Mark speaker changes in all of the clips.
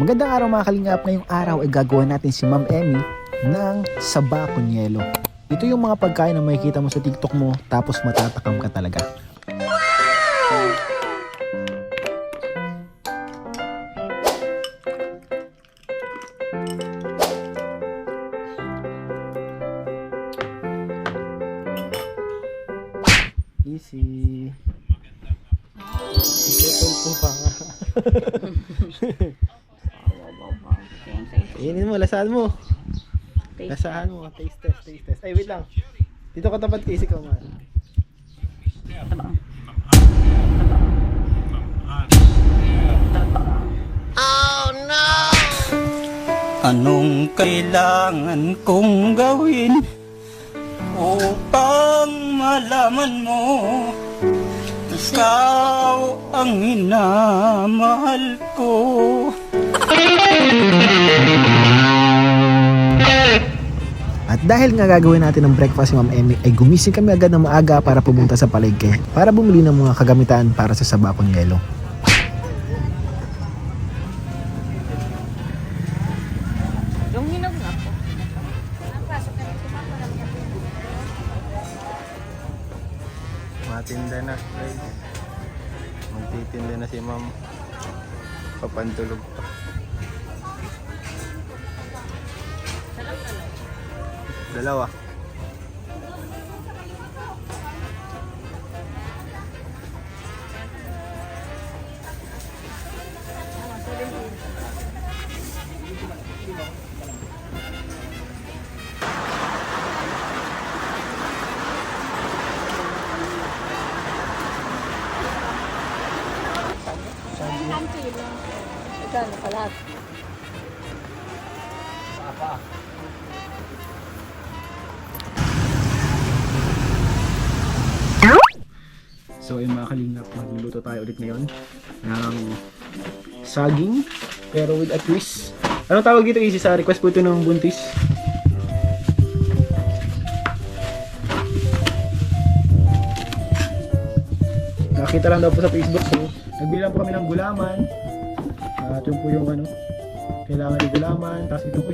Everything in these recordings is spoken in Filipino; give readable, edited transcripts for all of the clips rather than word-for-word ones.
Speaker 1: Magandang araw mga kalingap. Ngayong araw ay gagawa natin si Ma'am Emmy ng saba con yelo. Ito yung mga pagkain na makikita mo sa TikTok mo tapos matatakam ka talaga. Easy. Ipotol po pa nga. Inin mo, lasahan mo. Lasahan mo, taste test. Ay, wait lang. Dito ka tapat kasi ko man.
Speaker 2: Oh no!
Speaker 3: Anong kailangan kong gawin upang malaman mo ikaw ang minamahal ko?
Speaker 1: At dahil nga gagawin natin ng breakfast si Ma'am Emmy, ay gumising kami agad ng maaga para pumunta sa palengke para bumili ng mga kagamitan para sa saba con yelo.
Speaker 4: Yung hinog nga po.
Speaker 5: Matinda na, guys. Magtitinda na si Ma'am. Papantulog pa. Dalawa.
Speaker 4: Magkano ka lahat?
Speaker 1: So ayun mga kalingap, magluluto tayo ulit ngayon ng saging pero with a twist. Anong tawag dito, Easy? Sa request po ito ng buntis. Nakita lang daw po sa Facebook, so nagbili lang po kami ng gulaman. At yun po yung ano, kailangan ng gulaman. Tapos ito po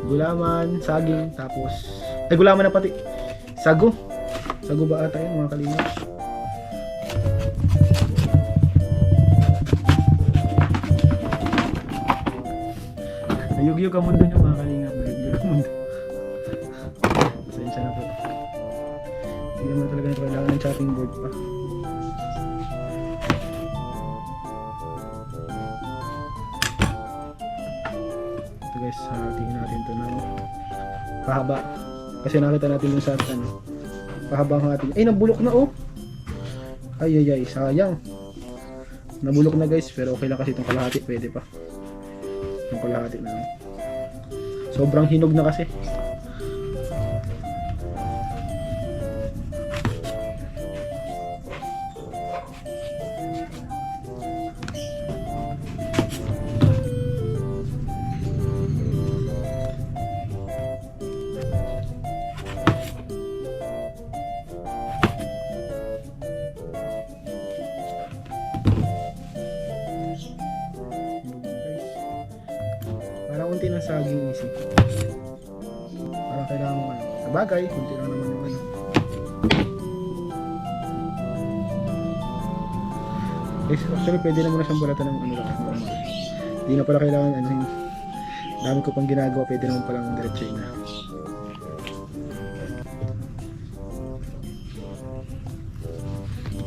Speaker 1: gulaman, saging, tapos ay gulaman na pati sago. Sago ba ata yun mga kalingap? Nayugyo ka mundo nyo mga kalingap. Nayugyo ka mundo. Pasensya na po. Hindi naman talaga nito kailangan ng chopping board pa. Ito guys, hatiin natin ito ng pahaba. Kasi nakita natin dun sa ano, pahabang natin. Ay, nabulok na oh. Ay, sayang. Nabulok na guys, pero okay lang kasi itong kalahati, pwede pa. Itong kalahati na lang. Sobrang hinog na kasi. Parang unti ng saging Easy. Parang kailangan mo ano. Sabagay, kunti lang naman yung ano. Actually, pwede na muna siyang bulatan ng ano lang. Normal. Hindi na pala kailangan ano yung dami ko pang ginagawa. Pwede naman palang diretso na.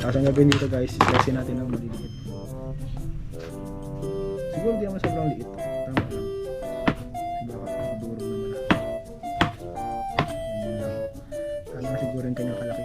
Speaker 1: Tapos ang gagawin dito guys, kasi natin ng maliliit. Siguro di naman sobrang liit. Tama lang. Baka durog naman na. Ganyan lang. Tama na siguro yung kanyang kalaki.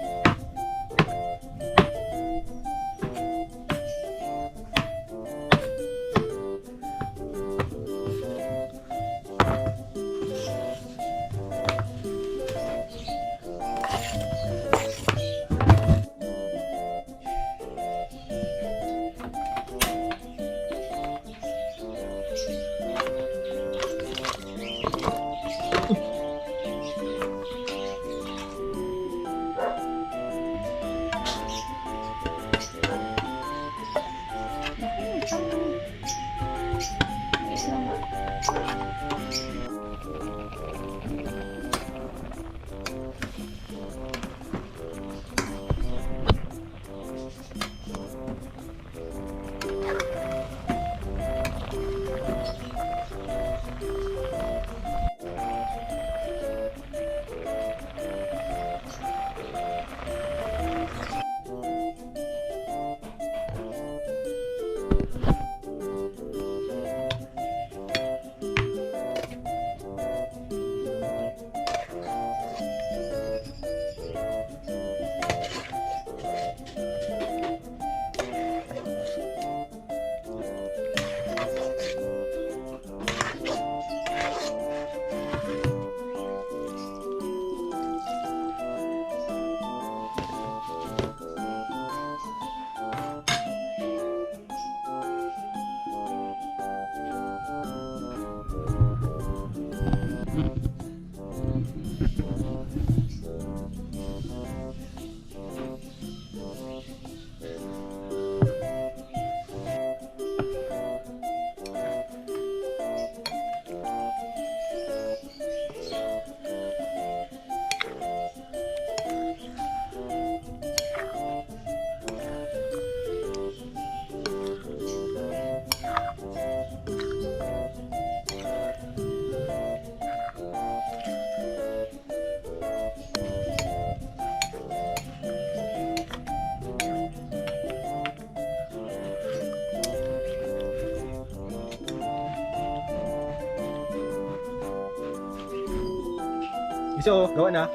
Speaker 5: Iso, gawa na.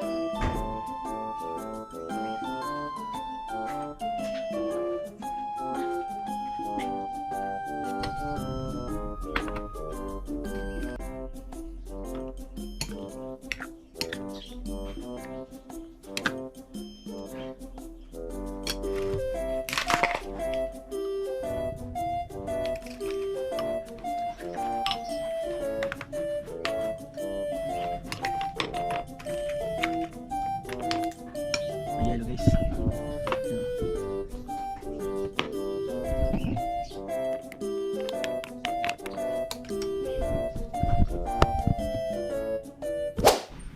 Speaker 5: Yellow guys.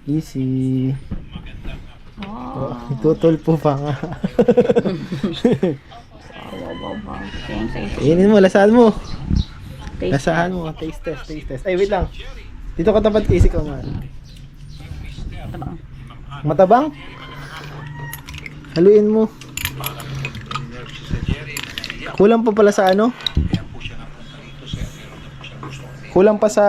Speaker 5: Easy. Oh, itutulpo pa nga. Inin mo, lasaan mo. Lasaan mo, taste test, taste test. Ay, wait lang. Dito ka tapat kasi ka nga.
Speaker 4: Matabang.
Speaker 5: Matabang? Haluin mo. Kulang pa pala sa ano? Kulang pa sa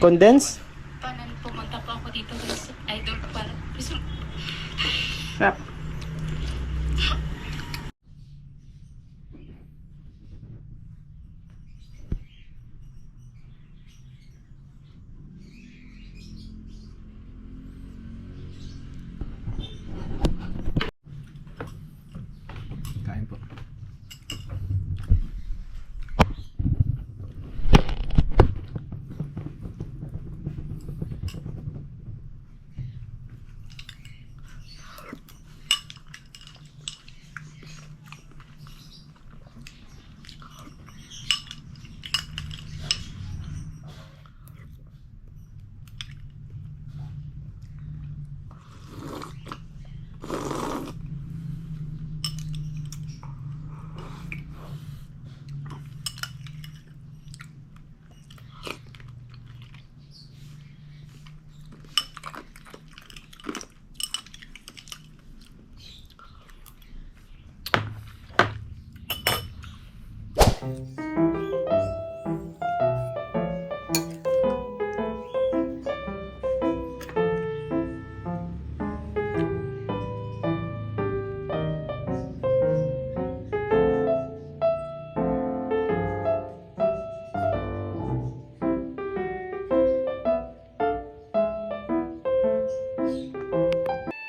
Speaker 5: condense?
Speaker 6: Paano pumunta po ako dito guys? Idol ko para.
Speaker 4: Sarap.
Speaker 5: Kain po.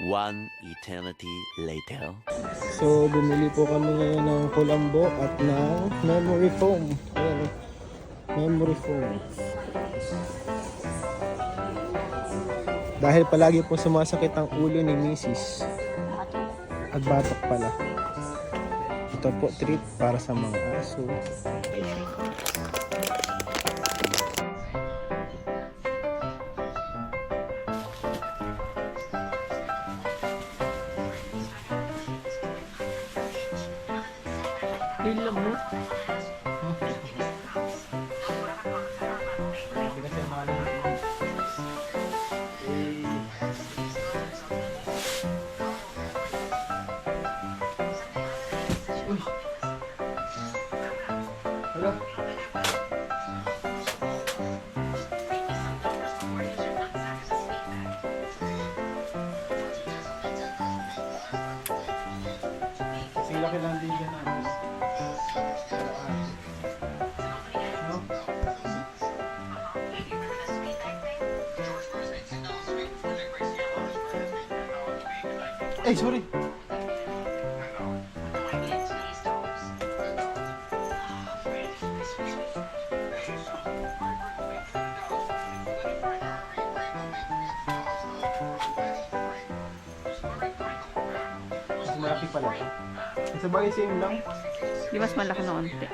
Speaker 2: One eternity later.
Speaker 5: So, bumili po kami ngayon ng kulambo at ng memory foam. Ayan, memory foam. Dahil palagi po sumasakit ang ulo ni Mrs. At batok pala. Ito po treat para sa mga aso.
Speaker 4: Yun lang mo.
Speaker 5: Kasing laki lang din yan. Ay, sorry. malaki pala ito. Sa bagay same lang.
Speaker 4: Di mas malaki na onte.